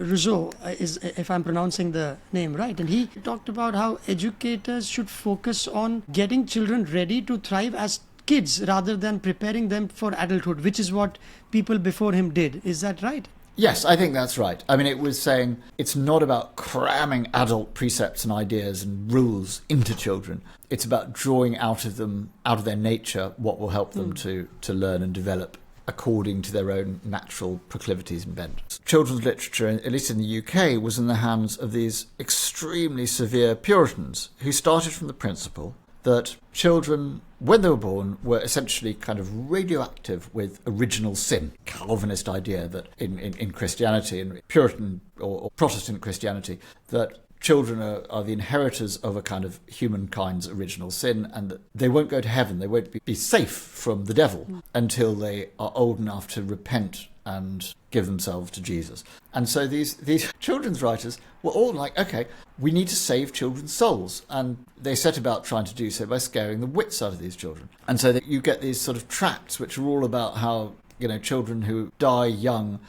Rousseau is, if I'm pronouncing the name right, and he talked about how educators should focus on getting children ready to thrive as kids rather than preparing them for adulthood, which is what people before him did. Is that right? Yes, I think that's right. I mean, it was saying it's not about cramming adult precepts and ideas and rules into children. It's about drawing out of them, out of their nature, what will help them to learn and develop according to their own natural proclivities and bent. Children's literature, at least in the UK, was in the hands of these extremely severe Puritans who started from the principle that children, when they were born, were essentially kind of radioactive with original sin. Calvinist idea that in Christianity, in Puritan or Protestant Christianity, that children are the inheritors of a kind of humankind's original sin, and that they won't go to heaven, they won't be safe from the devil until they are old enough to repent and give themselves to Jesus. And so these children's writers were all like, okay, we need to save children's souls. And they set about trying to do so by scaring the wits out of these children. And so that you get these sort of tracts which are all about how, children who die young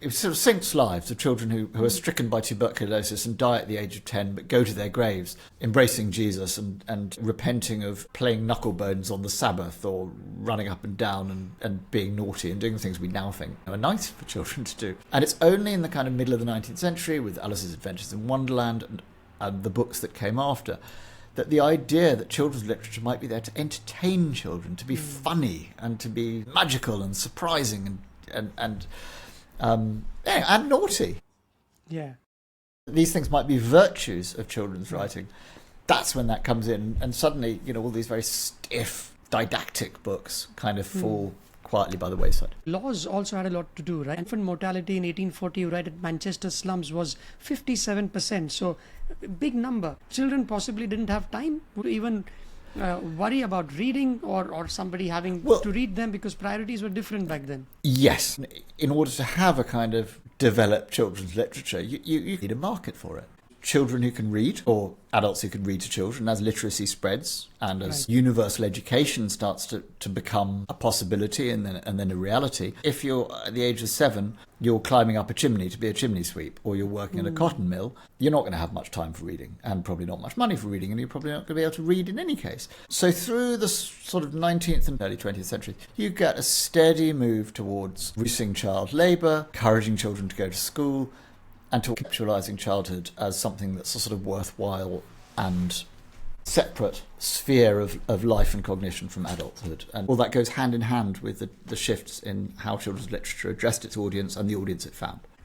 it's sort of saints' lives of children who are stricken by tuberculosis and die at the age of 10 but go to their graves embracing Jesus and repenting of playing knucklebones on the Sabbath or running up and down and being naughty and doing the things we now think are nice for children to do. And it's only in the kind of middle of the 19th century with Alice's Adventures in Wonderland and the books that came after that the idea that children's literature might be there to entertain children, to be funny and to be magical and surprising and naughty. Yeah. These things might be virtues of children's writing. That's when that comes in, and suddenly, all these very stiff, didactic books kind of fall quietly by the wayside. Laws also had a lot to do, right? Infant mortality in 1840, right, at Manchester slums was 57%, so big number. Children possibly didn't have time to even worry about reading or somebody having to read them because priorities were different back then. Yes. In order to have a kind of developed children's literature, you need a market for it. Children who can read, or adults who can read to children, as literacy spreads and as universal education starts to become a possibility and then a reality. If you're at the age of 7, you're climbing up a chimney to be a chimney sweep, or you're working at a cotton mill, you're not going to have much time for reading and probably not much money for reading, and you're probably not going to be able to read in any case. So through the sort of 19th and early 20th century, you get a steady move towards reducing child labour, encouraging children to go to school, and to conceptualising childhood as something that's a sort of worthwhile and separate sphere of life and cognition from adulthood. And all that goes hand in hand with the shifts in how children's literature addressed its audience and the audience it found.